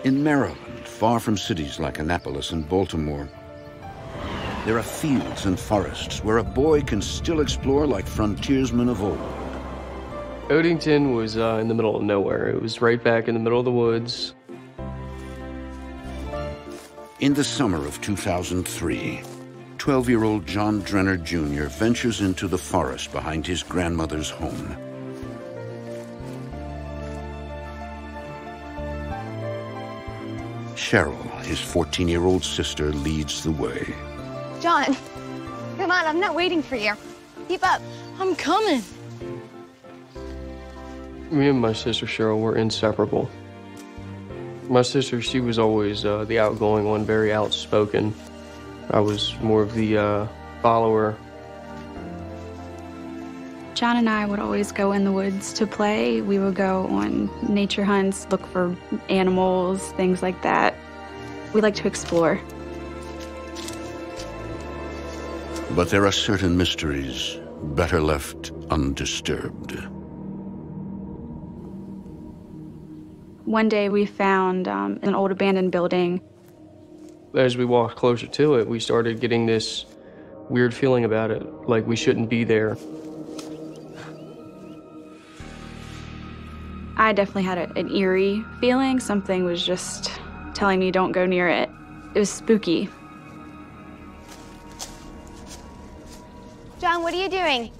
In Maryland, far from cities like Annapolis and Baltimore, there are fields and forests where a boy can still explore like frontiersmen of old. Odington was in the middle of nowhere. It was right back in the middle of the woods. In the summer of 2003, 12-year-old John Drenner Jr. ventures into the forest behind his grandmother's home. Cheryl, his 14-year-old sister, leads the way. John, come on, I'm not waiting for you. Keep up. I'm coming. Me and my sister Cheryl were inseparable. My sister, she was always the outgoing one, very outspoken. I was more of the follower. John and I would always go in the woods to play. We would go on nature hunts, look for animals, things like that. We like to explore. But there are certain mysteries better left undisturbed. One day we found an old abandoned building. As we walked closer to it, we started getting this weird feeling about it, like we shouldn't be there. I definitely had an eerie feeling. Something was just telling me don't go near it. It was spooky. John, what are you doing?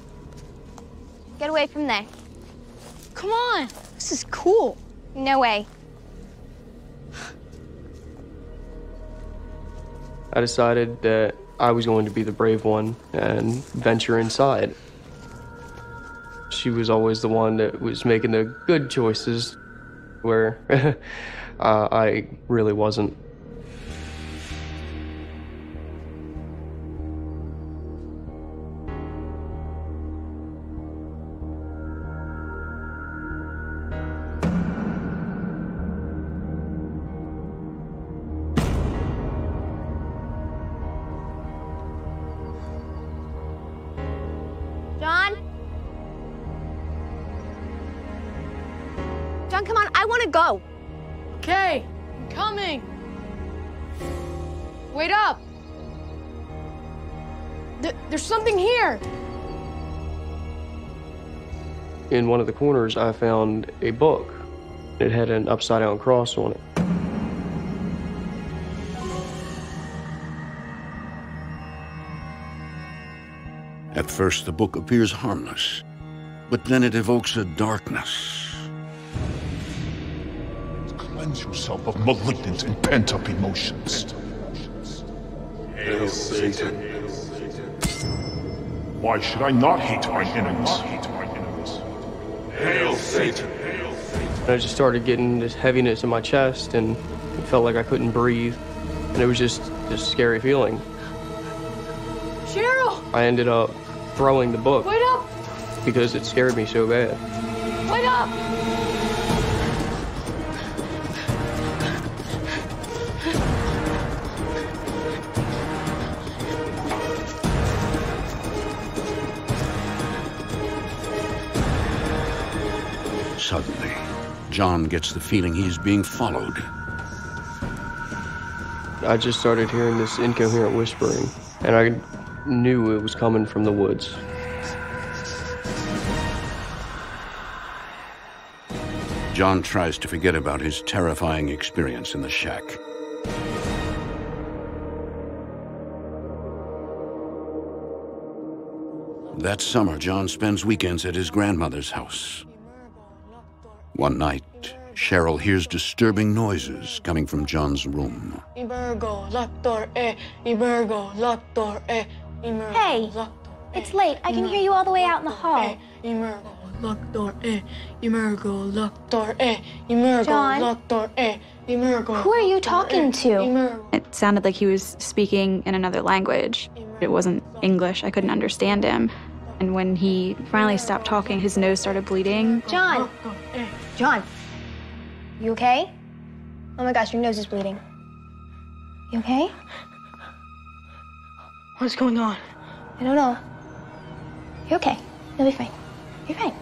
Get away from there. Come on, this is cool. No way. I decided that I was going to be the brave one and venture inside. She was always the one that was making the good choices, where I really wasn't. John? John, come on, I want to go. Okay, I'm coming. Wait up. There's something here. In one of the corners, I found a book. It had an upside-down cross on it. At first, the book appears harmless, but then it evokes a darkness. Cleanse yourself of malignant and pent-up emotions. Hail Satan. Why should I not hate my enemies? Hail Satan. I just started getting this heaviness in my chest, and it felt like I couldn't breathe. And it was just this scary feeling. Cheryl, I ended up throwing the book wait up. because it scared me so bad. Wait up. Suddenly, John gets the feeling he's being followed. I just started hearing this incoherent whispering, and I knew it was coming from the woods. John tries to forget about his terrifying experience in the shack. That summer, John spends weekends at his grandmother's house. One night, Cheryl hears disturbing noises coming from John's room. Hey, it's late. I can hear you all the way out in the hall. John, who are you talking to? It sounded like he was speaking in another language. It wasn't English. I couldn't understand him. And when he finally stopped talking, his nose started bleeding. John! John! You okay? Oh my gosh, your nose is bleeding. You okay? What's going on? I don't know. You're okay. You'll be fine. You're fine.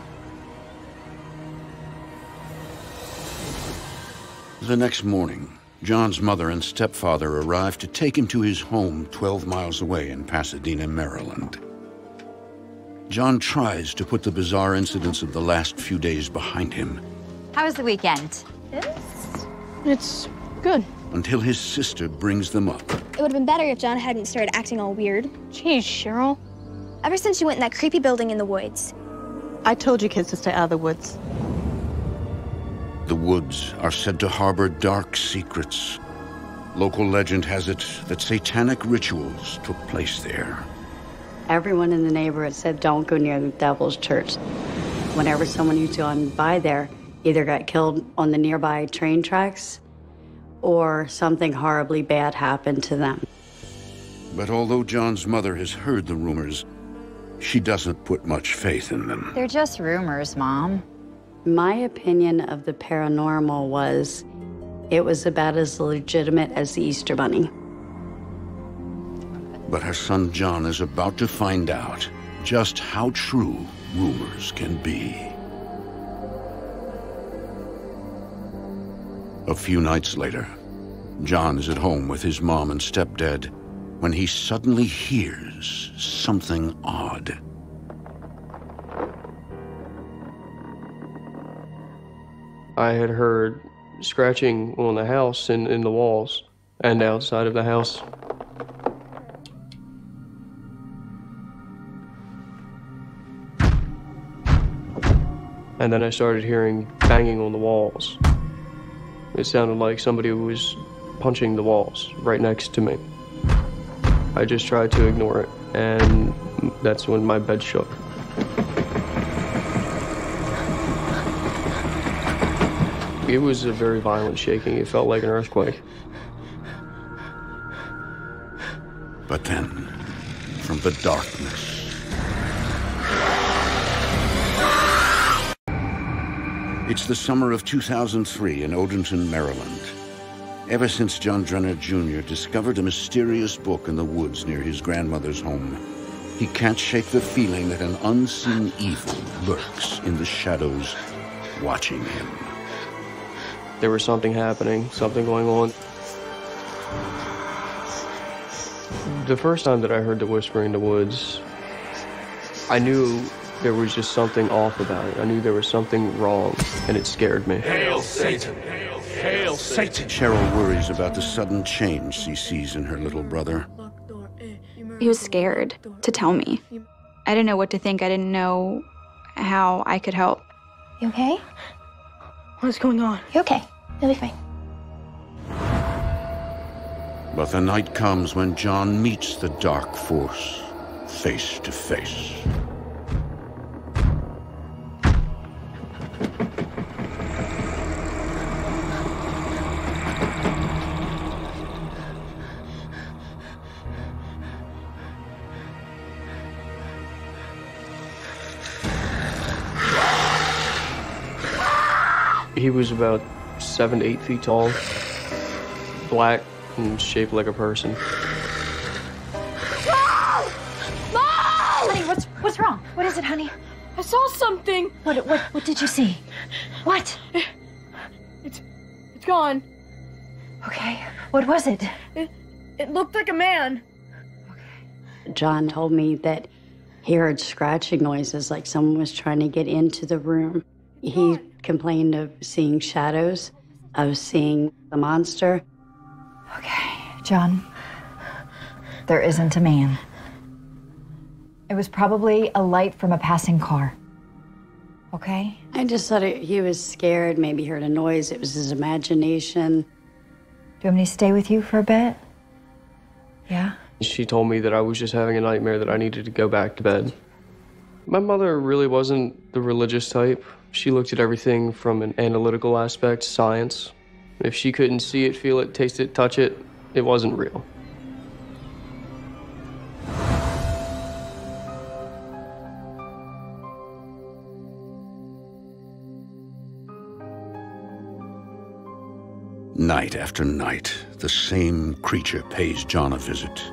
The next morning, John's mother and stepfather arrive to take him to his home 12 miles away in Pasadena, Maryland. John tries to put the bizarre incidents of the last few days behind him. How was the weekend? It's good. Until his sister brings them up. It would have been better if John hadn't started acting all weird. Jeez, Cheryl. Ever since you went in that creepy building in the woods. I told you kids to stay out of the woods. The woods are said to harbor dark secrets. Local legend has it that satanic rituals took place there. Everyone in the neighborhood said, don't go near the Devil's Church. Whenever someone who's gone by there either got killed on the nearby train tracks or something horribly bad happened to them. But although John's mother has heard the rumors, she doesn't put much faith in them. They're just rumors, Mom. My opinion of the paranormal was it was about as legitimate as the Easter Bunny. But her son John is about to find out just how true rumors can be. A few nights later, John is at home with his mom and stepdad when he suddenly hears something odd. I had heard scratching on the house and in the walls and outside of the house. And then I started hearing banging on the walls. It sounded like somebody was punching the walls right next to me. I just tried to ignore it, and that's when my bed shook. It was a very violent shaking. It felt like an earthquake. But then, from the darkness, it's the summer of 2003 in Odenton, Maryland. Ever since John Drenner Jr. discovered a mysterious book in the woods near his grandmother's home, he can't shake the feeling that an unseen evil lurks in the shadows, watching him. There was something happening, something going on. The first time that I heard the whispering in the woods, I knew there was just something off about it. I knew there was something wrong, and it scared me. Hail Satan! Hail, hail Satan! Cheryl worries about the sudden change she sees in her little brother. He was scared to tell me. I didn't know what to think. I didn't know how I could help. You okay? What's going on? You're okay. You'll be fine. But the night comes when John meets the dark force face to face. He was about 7 to 8 feet tall, black and shaped like a person. Mom! Honey, what's wrong? What is it, honey? I saw something. What did you see? What? It's gone. Okay. What was it? It looked like a man. John told me that he heard scratching noises like someone was trying to get into the room. He complained of seeing shadows, of seeing the monster. Okay, John. There isn't a man. It was probably a light from a passing car. Okay? I just thought he was scared, maybe heard a noise. It was his imagination. Do you want me to stay with you for a bit? Yeah? She told me that I was just having a nightmare, that I needed to go back to bed. My mother really wasn't the religious type. She looked at everything from an analytical aspect, science. If she couldn't see it, feel it, taste it, touch it, it wasn't real. Night after night, the same creature pays John a visit.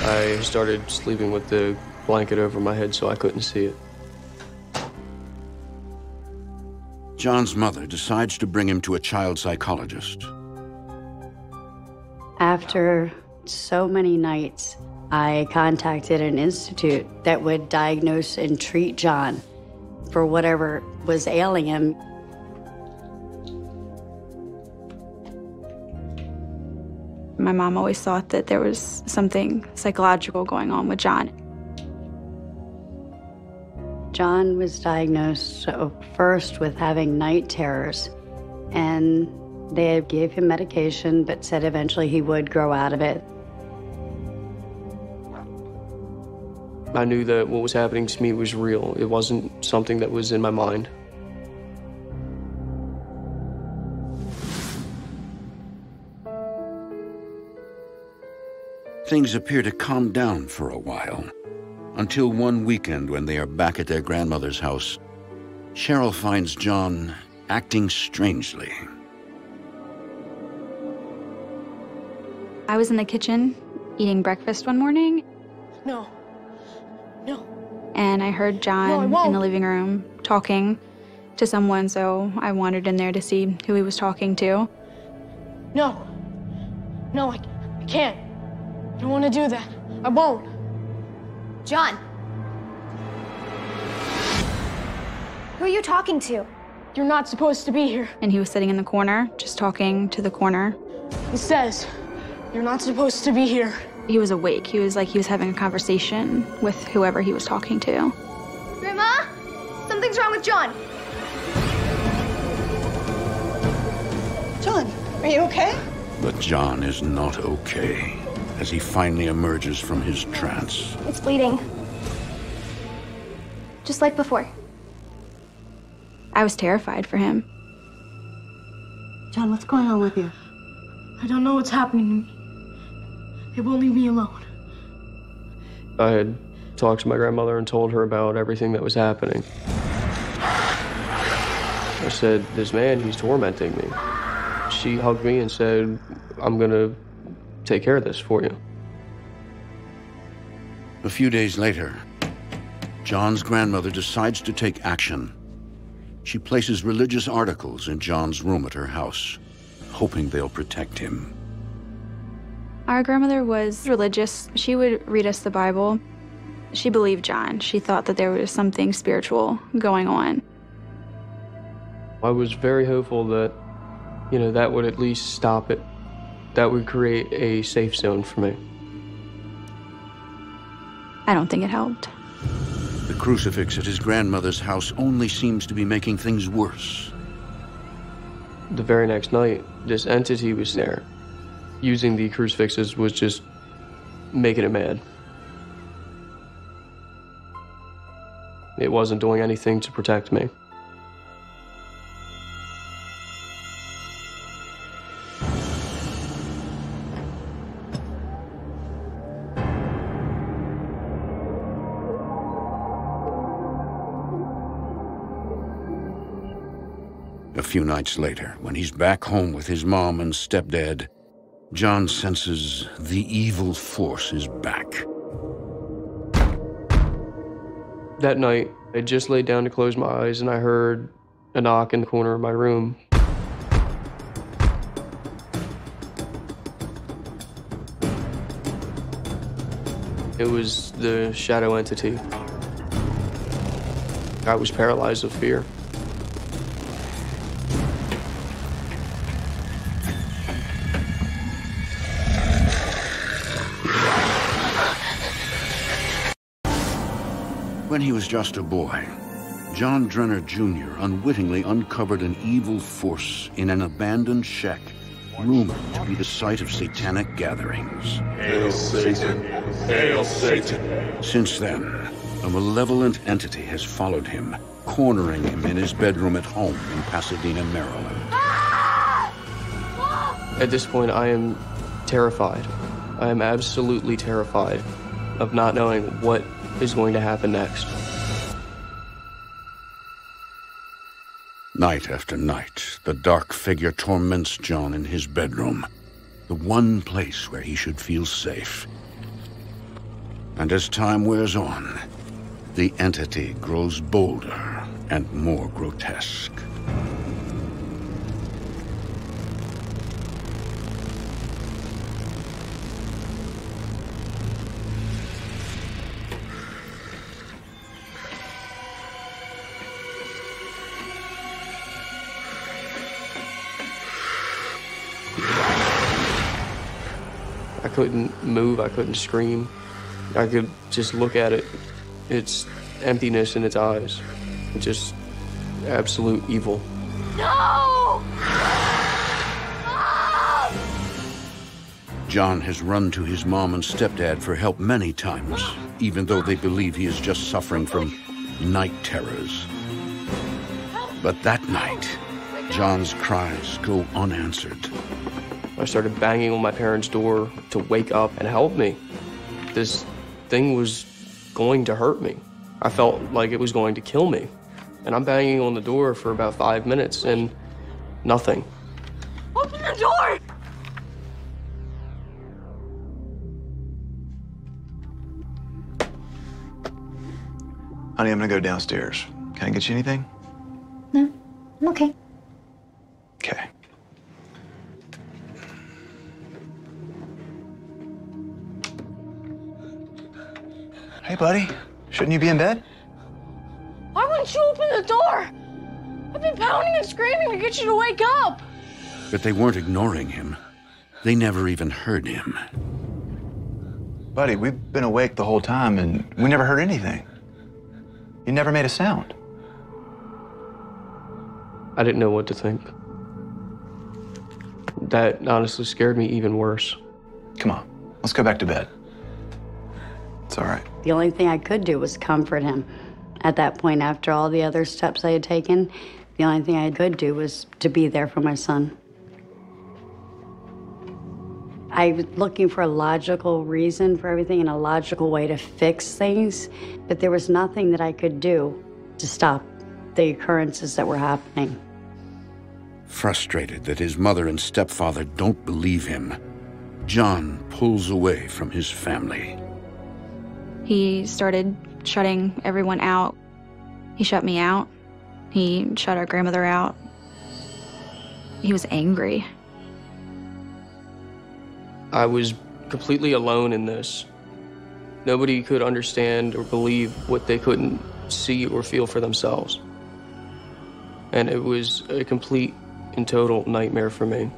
I started sleeping with the blanket over my head so I couldn't see it. John's mother decides to bring him to a child psychologist. After so many nights, I contacted an institute that would diagnose and treat John for whatever was ailing him. My mom always thought that there was something psychological going on with John. John was diagnosed first with having night terrors, and they gave him medication, but said eventually he would grow out of it. I knew that what was happening to me was real. It wasn't something that was in my mind. Things appear to calm down for a while, until one weekend when they are back at their grandmother's house, Cheryl finds John acting strangely. I was in the kitchen eating breakfast one morning. No. And I heard John in the living room talking to someone, so I wandered in there to see who he was talking to. No, I can't. I don't want to do that. I won't. John! Who are you talking to? You're not supposed to be here. And he was sitting in the corner, just talking to the corner. It says you're not supposed to be here. He was awake. He was having a conversation with whoever he was talking to. Grandma? Something's wrong with John. John, are you okay? But John is not okay as he finally emerges from his trance. It's bleeding. Just like before. I was terrified for him. John, what's going on with you? I don't know what's happening to me. They won't leave me alone. I had talked to my grandmother and told her about everything that was happening. I said, this man, he's tormenting me. She hugged me and said, I'm gonna take care of this for you. A few days later, John's grandmother decides to take action. She places religious articles in John's room at her house, hoping they'll protect him. Our grandmother was religious. She would read us the Bible. She believed John. She thought that there was something spiritual going on. I was very hopeful that, that would at least stop it. That would create a safe zone for me. I don't think it helped. The crucifix at his grandmother's house only seems to be making things worse. The very next night, this entity was there. Using the crucifixes was just making it mad. It wasn't doing anything to protect me. A few nights later, when he's back home with his mom and stepdad, John senses the evil force is back. That night, I just laid down to close my eyes and I heard a knock in the corner of my room. It was the shadow entity. I was paralyzed with fear. When he was just a boy, John Drenner Jr. unwittingly uncovered an evil force in an abandoned shack, rumored to be the site of satanic gatherings. Hail Satan! Hail Satan! Since then, a malevolent entity has followed him, cornering him in his bedroom at home in Pasadena, Maryland. At this point, I am terrified. I am absolutely terrified of not knowing what is going to happen next. Night after night, the dark figure torments John in his bedroom, the one place where he should feel safe. And as time wears on, the entity grows bolder and more grotesque. I couldn't move, I couldn't scream. I could just look at it. It's emptiness in its eyes. Just absolute evil. No! John has run to his mom and stepdad for help many times, even though they believe he is just suffering from night terrors. But that night, John's cries go unanswered. I started banging on my parents' door to wake up and help me. This thing was going to hurt me. I felt like it was going to kill me. And I'm banging on the door for about 5 minutes and nothing. Open the door! Honey, I'm gonna go downstairs. Can I get you anything? No, I'm okay. Okay. Hey, buddy. Shouldn't you be in bed? Why wouldn't you open the door? I've been pounding and screaming to get you to wake up. But they weren't ignoring him. They never even heard him. Buddy, we've been awake the whole time and we never heard anything. You never made a sound. I didn't know what to think. That honestly scared me even worse. Come on, let's go back to bed. It's all right. The only thing I could do was comfort him. At that point, after all the other steps I had taken, the only thing I could do was to be there for my son. I was looking for a logical reason for everything and a logical way to fix things, but there was nothing that I could do to stop the occurrences that were happening. Frustrated that his mother and stepfather don't believe him, John pulls away from his family. He started shutting everyone out. He shut me out. He shut our grandmother out. He was angry. I was completely alone in this. Nobody could understand or believe what they couldn't see or feel for themselves. And it was a complete and total nightmare for me.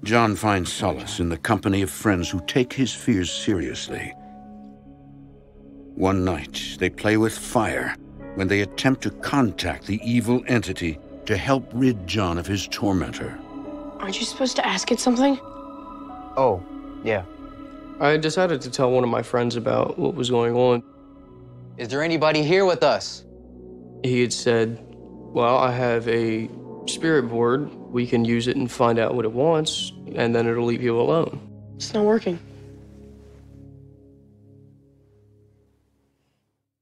John finds solace in the company of friends who take his fears seriously. One night, they play with fire when they attempt to contact the evil entity to help rid John of his tormentor. Aren't you supposed to ask it something? Oh, yeah. I decided to tell one of my friends about what was going on. Is there anybody here with us? He had said, well, I have a spirit board. We can use it and find out what it wants, and then it'll leave you alone. It's not working.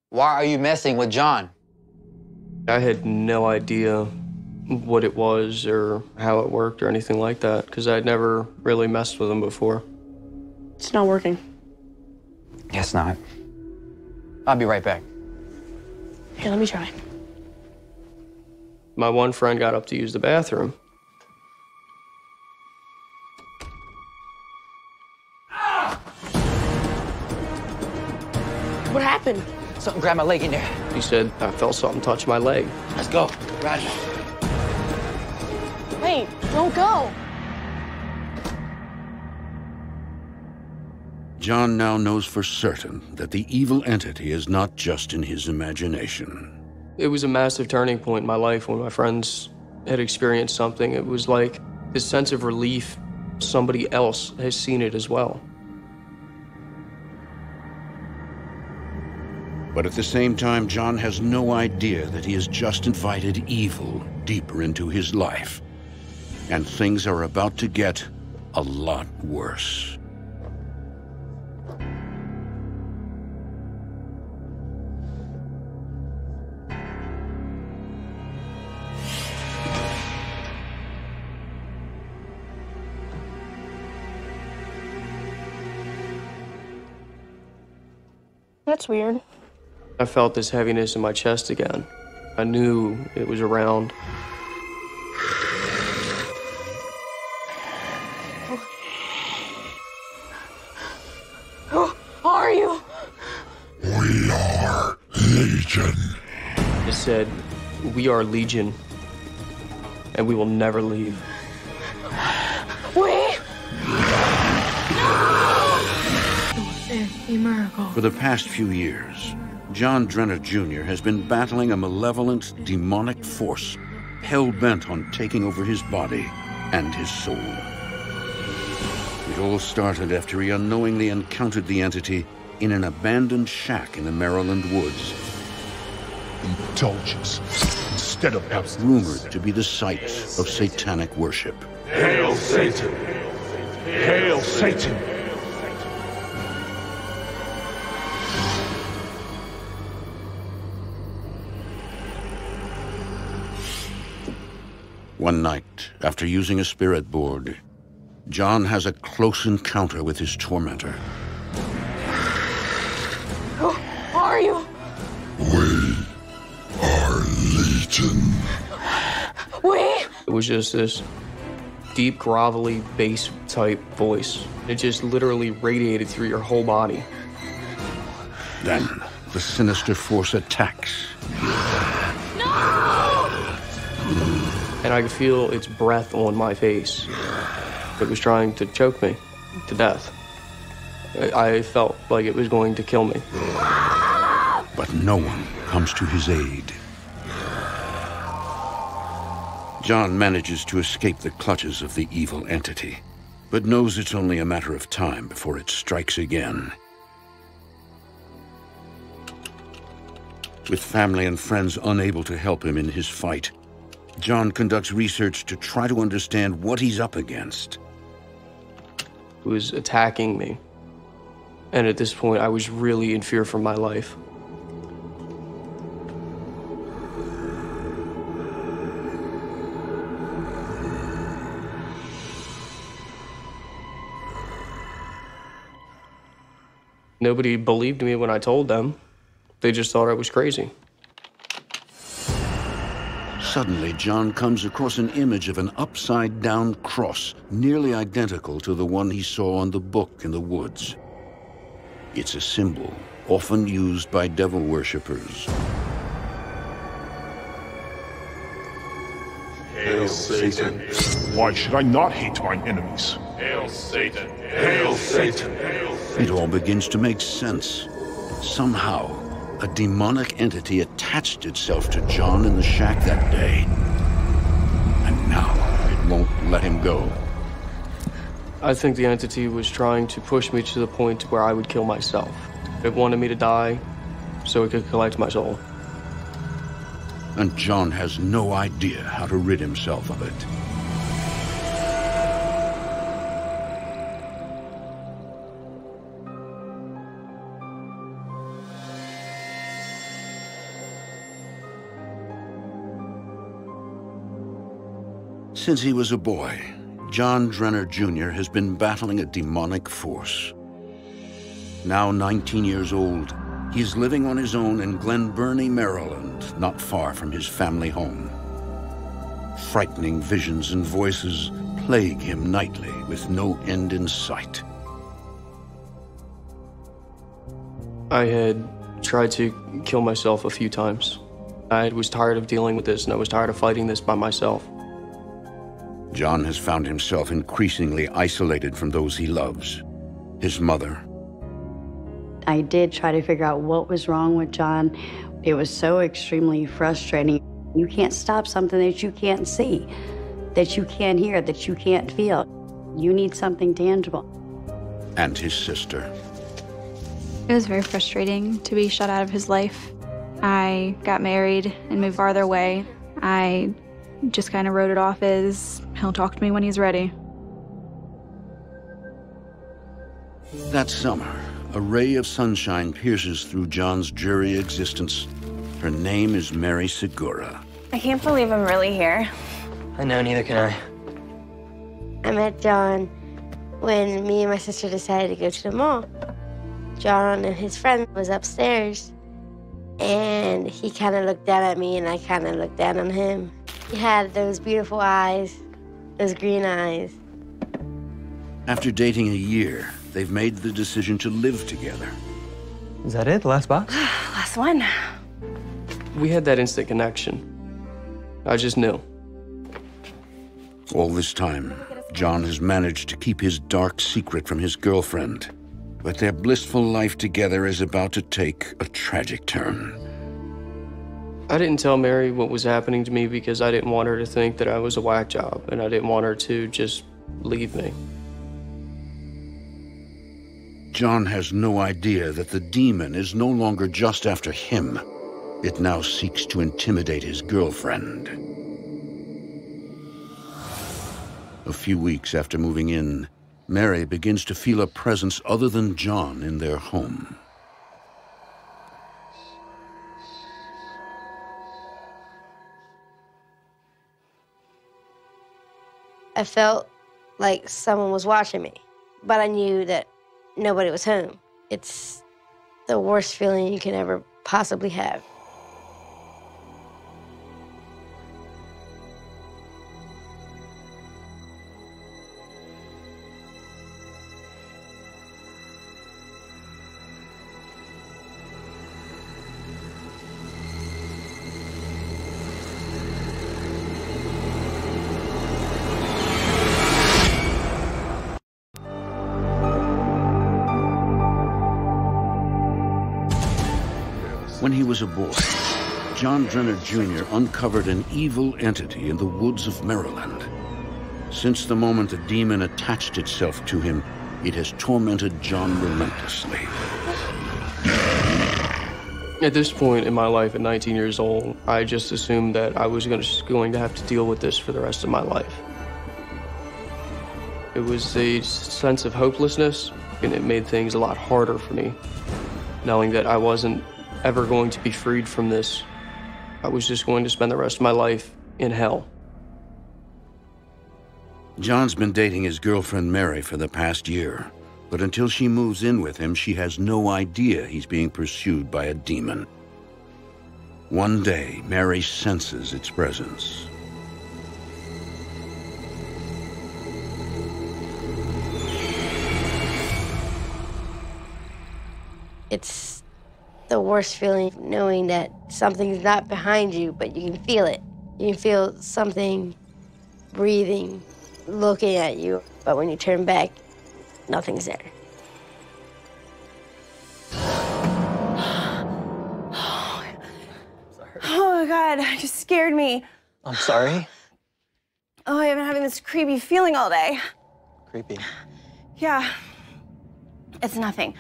Why are you messing with John? I had no idea what it was or how it worked or anything like that, because I'd never really messed with him before. It's not working. Guess not. I'll be right back. Here, let me try. My one friend got up to use the bathroom. What happened? Something grabbed my leg in there. He said, I felt something touch my leg. Let's go. Roger. Wait, don't go. John now knows for certain that the evil entity is not just in his imagination. It was a massive turning point in my life when my friends had experienced something. It was like this sense of relief. Somebody else has seen it as well. But at the same time, John has no idea that he has just invited evil deeper into his life. And things are about to get a lot worse. That's weird. I felt this heaviness in my chest again. I knew it was around. Who are you? We said, "We are Legion, and we will never leave." Wait! A miracle. For the past few years, John Drenner Jr. has been battling a malevolent, demonic force hell-bent on taking over his body and his soul. It all started after he unknowingly encountered the entity in an abandoned shack in the Maryland woods. Indulgence instead of abstinence. Rumored to be the site of satanic worship. Hail Satan! Hail Satan! One night, after using a spirit board, John has a close encounter with his tormentor. Who are you? We are Legion. We? It was just this deep, grovelly, bass-type voice. It just literally radiated through your whole body. Then, the sinister force attacks. And I could feel its breath on my face. It was trying to choke me to death. I felt like it was going to kill me. But no one comes to his aid. John manages to escape the clutches of the evil entity, but knows it's only a matter of time before it strikes again. With family and friends unable to help him in his fight, John conducts research to try to understand what he's up against. It was attacking me. And at this point, I was really in fear for my life. Nobody believed me when I told them. They just thought I was crazy. Suddenly, John comes across an image of an upside-down cross, nearly identical to the one he saw on the book in the woods. It's a symbol often used by devil worshippers. Hail Satan! Why should I not hate mine enemies? Hail Satan! Hail Satan! It all begins to make sense. Somehow, a demonic entity attached itself to John in the shack that day. And now, it won't let him go. I think the entity was trying to push me to the point where I would kill myself. It wanted me to die so it could collect my soul. And John has no idea how to rid himself of it. Since he was a boy, John Drenner Jr. has been battling a demonic force. Now 19 years old, he is living on his own in Glen Burnie, Maryland, not far from his family home. Frightening visions and voices plague him nightly with no end in sight. I had tried to kill myself a few times. I was tired of dealing with this, and I was tired of fighting this by myself. John has found himself increasingly isolated from those he loves. His mother. I did try to figure out what was wrong with John. It was so extremely frustrating. You can't stop something that you can't see, that you can't hear, that you can't feel. You need something tangible. And his sister. It was very frustrating to be shut out of his life. I got married and moved farther away. I just kind of wrote it off as, he'll talk to me when he's ready. That summer, a ray of sunshine pierces through John's dreary existence. Her name is Mary Segura. I can't believe I'm really here. I know, neither can I. I met John when me and my sister decided to go to the mall. John and his friend was upstairs, and he kind of looked down at me, and I kind of looked down on him. He had those beautiful eyes, those green eyes. After dating a year, they've made the decision to live together. Is that it? The last box? Last one. We had that instant connection. I just knew. All this time, John has managed to keep his dark secret from his girlfriend, but their blissful life together is about to take a tragic turn. I didn't tell Mary what was happening to me because I didn't want her to think that I was a whack job, and I didn't want her to just leave me. John has no idea that the demon is no longer just after him. It now seeks to intimidate his girlfriend. A few weeks after moving in, Mary begins to feel a presence other than John in their home. I felt like someone was watching me, but I knew that nobody was home. It's the worst feeling you can ever possibly have. When he was a boy, John Drenner Jr. uncovered an evil entity in the woods of Maryland. Since the moment the demon attached itself to him, it has tormented John relentlessly. At this point in my life, at 19 years old, I just assumed that I was going to have to deal with this for the rest of my life. It was a sense of hopelessness, and it made things a lot harder for me, knowing that I wasn't ever going to be freed from this. I was just going to spend the rest of my life in hell. John's been dating his girlfriend Mary for the past year, but until she moves in with him, she has no idea he's being pursued by a demon. One day, Mary senses its presence. It's the worst feeling, knowing that something's not behind you, but you can feel it. You can feel something breathing, looking at you, but when you turn back, nothing's there. Oh my God, you just scared me. I'm sorry? Oh, I've been having this creepy feeling all day. Creepy. Yeah, it's nothing.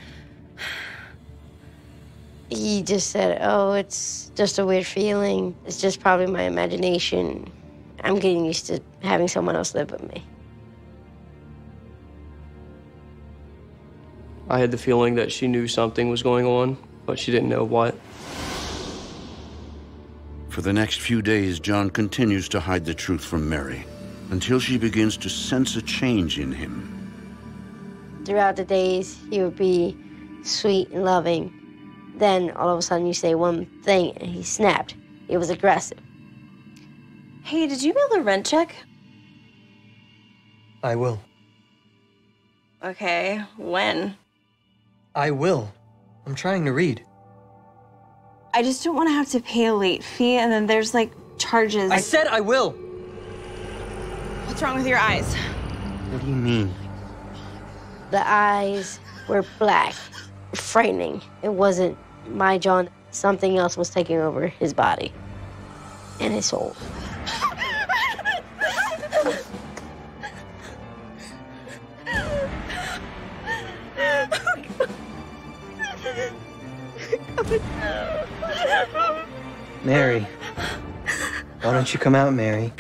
He just said, oh, it's just a weird feeling. It's just probably my imagination. I'm getting used to having someone else live with me. I had the feeling that she knew something was going on, but she didn't know what. For the next few days, John continues to hide the truth from Mary, until she begins to sense a change in him. Throughout the days, he would be sweet and loving. Then, all of a sudden, you say one thing, and he snapped. It was aggressive. Hey, did you mail the rent check? I will. Okay, when? I will. I'm trying to read. I just don't want to have to pay a late fee, and then there's, like, charges. I said I will! What's wrong with your eyes? What do you mean? The eyes were black, frightening. It wasn't my John. Something else was taking over his body and his soul. Mary. Why don't you come out, Mary?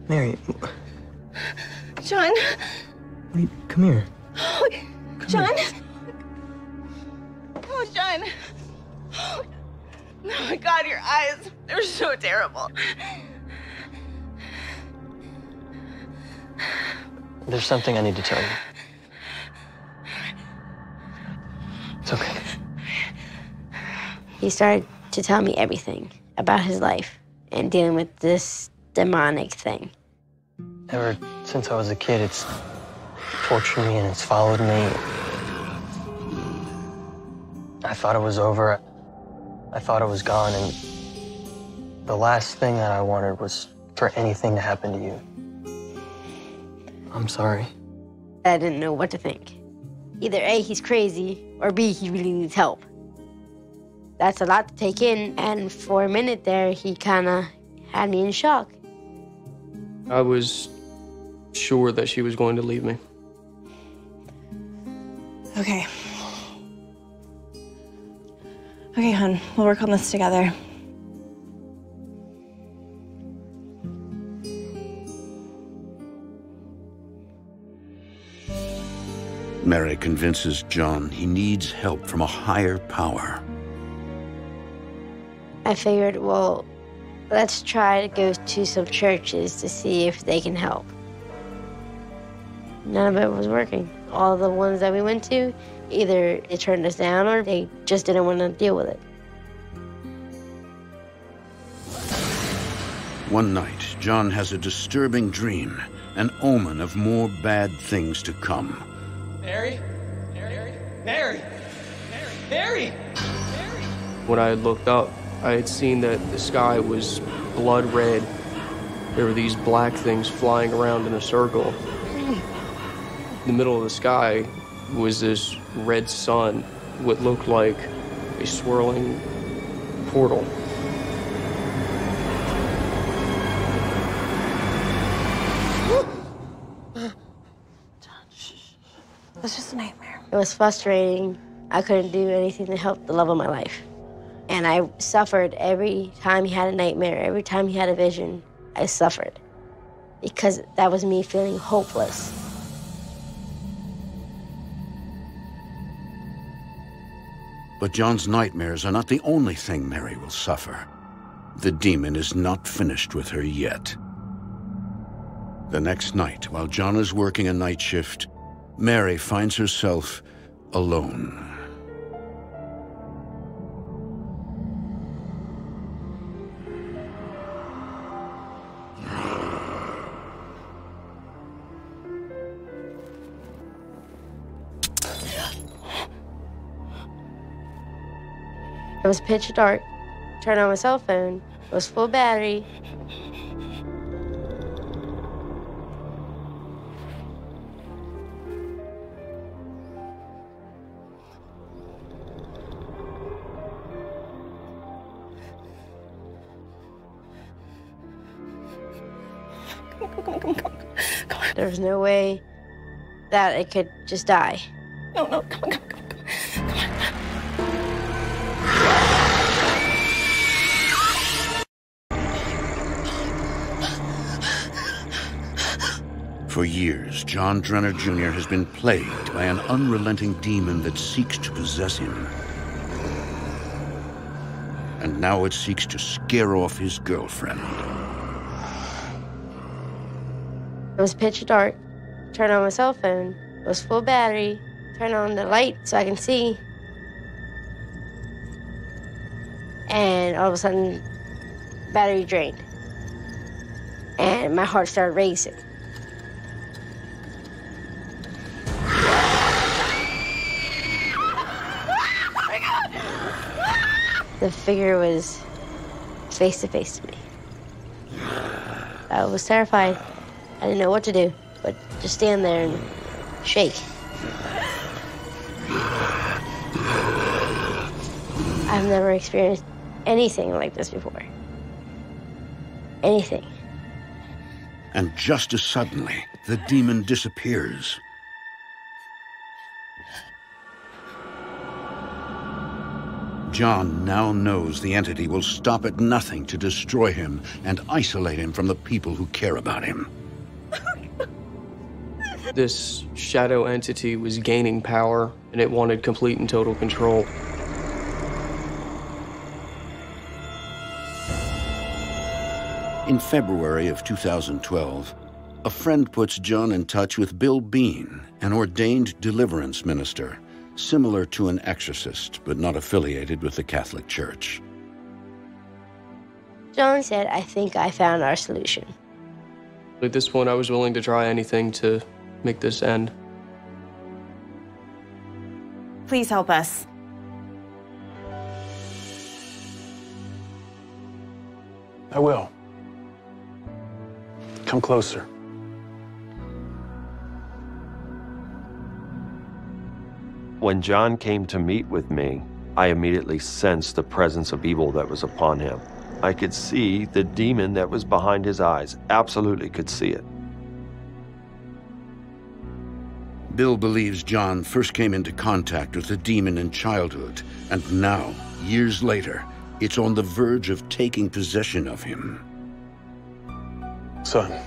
Mary. John? Wait, come here. Oh, John? Oh, John. Oh my God, your eyes. They're so terrible. There's something I need to tell you. It's okay. He started to tell me everything about his life and dealing with this demonic thing. Ever since I was a kid, tortured me and it's followed me. I thought it was over. I thought it was gone, and the last thing that I wanted was for anything to happen to you. I'm sorry. I didn't know what to think. Either A, he's crazy, or B, he really needs help. That's a lot to take in, and for a minute there, he kind of had me in shock. I was sure that she was going to leave me. Okay. Okay, hon, we'll work on this together. Mary convinces John he needs help from a higher power. I figured, well, let's try to go to some churches to see if they can help. None of it was working. All the ones that we went to, either they turned us down or they just didn't want to deal with it. One night, John has a disturbing dream, an omen of more bad things to come. Mary? Mary? Mary? Mary? When I had looked up, I had seen that the sky was blood red. There were these black things flying around in a circle. In the middle of the sky was this red sun, what looked like a swirling portal. It was just a nightmare. It was frustrating. I couldn't do anything to help the love of my life. And I suffered every time he had a nightmare, every time he had a vision. I suffered because that was me feeling hopeless. But John's nightmares are not the only thing Mary will suffer. The demon is not finished with her yet. The next night, while John is working a night shift, Mary finds herself alone. It was pitch dark. Turned on my cell phone. It was full battery. Come on. There was no way that it could just die. No, come on. For years, John Drenner Jr. has been plagued by an unrelenting demon that seeks to possess him. And now it seeks to scare off his girlfriend. It was pitch dark. Turned on my cell phone. It was full battery. Turned on the light so I can see. And all of a sudden, battery drained. And my heart started racing. The figure was face to face to me. I was terrified. I didn't know what to do, but just stand there and shake. I've never experienced anything like this before. Anything. And just as suddenly, the demon disappears. John now knows the entity will stop at nothing to destroy him and isolate him from the people who care about him. This shadow entity was gaining power, and it wanted complete and total control. In February of 2012, a friend puts John in touch with Bill Bean, an ordained deliverance minister, similar to an exorcist, but not affiliated with the Catholic Church. John said, I think I found our solution. At this point, I was willing to try anything to make this end. please help us. I will. Come closer. When John came to meet with me, I immediately sensed the presence of evil that was upon him. I could see the demon that was behind his eyes, absolutely could see it. Bill believes John first came into contact with the demon in childhood, and now, years later, it's on the verge of taking possession of him. Son,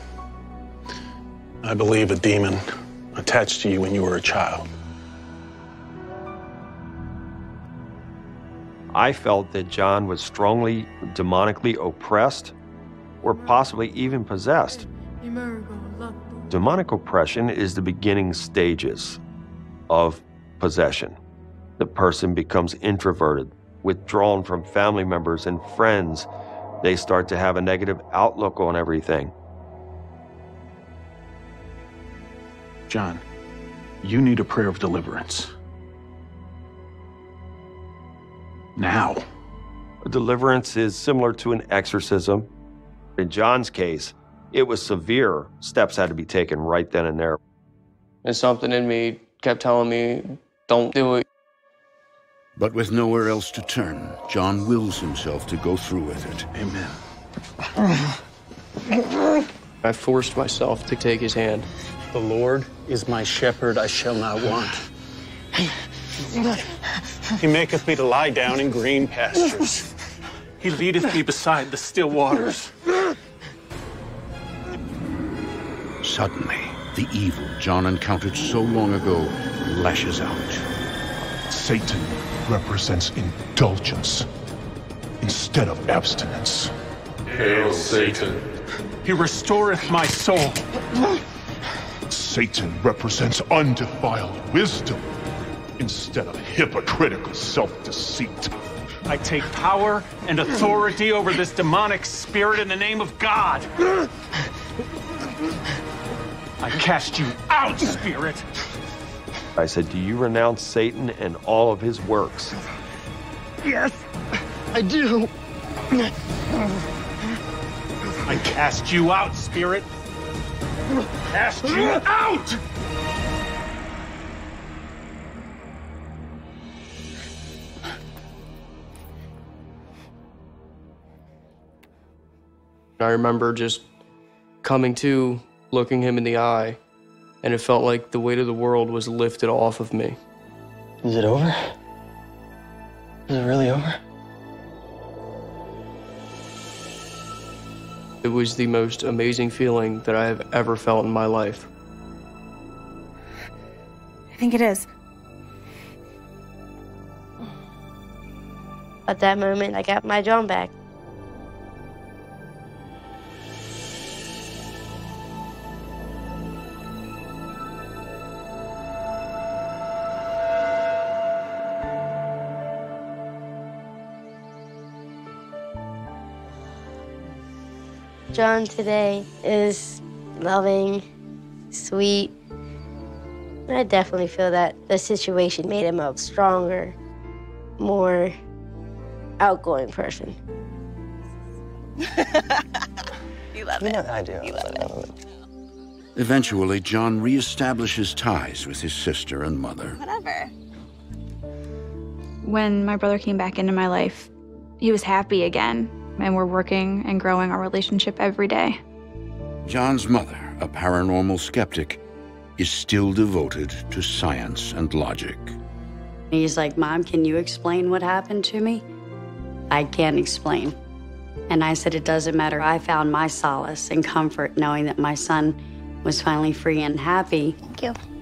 I believe a demon attached to you when you were a child. I felt that John was strongly demonically oppressed or possibly even possessed. Demonic oppression is the beginning stages of possession. The person becomes introverted, withdrawn from family members and friends. They start to have a negative outlook on everything. John, you need a prayer of deliverance. Now. A deliverance is similar to an exorcism. In John's case, it was severe. Steps had to be taken right then and there. And something in me kept telling me, don't do it. But with nowhere else to turn, John wills himself to go through with it. Amen. I forced myself to take his hand. The Lord is my shepherd, I shall not want. He maketh me to lie down in green pastures. He leadeth me beside the still waters. Suddenly, the evil John encountered so long ago lashes out. Satan represents indulgence instead of abstinence. Hail Satan. He restoreth my soul. Satan represents undefiled wisdom instead of hypocritical self-deceit. I take power and authority over this demonic spirit in the name of God. I cast you out, spirit. I said, do you renounce Satan and all of his works? Yes, I do. I cast you out, spirit. Cast you out! I remember just coming to, looking him in the eye, and it felt like the weight of the world was lifted off of me. Is it over? Is it really over? It was the most amazing feeling that I have ever felt in my life. I think it is. At that moment, I got my John back. John today is loving, sweet. I definitely feel that the situation made him a stronger, more outgoing person. You love it. I do. You love it. Eventually, John reestablishes ties with his sister and mother. Whatever. When my brother came back into my life, he was happy again, and we're working and growing our relationship every day. John's mother, a paranormal skeptic, is still devoted to science and logic. He's like, Mom, can you explain what happened to me? I can't explain. And I said, it doesn't matter. I found my solace and comfort knowing that my son was finally free and happy. Thank you.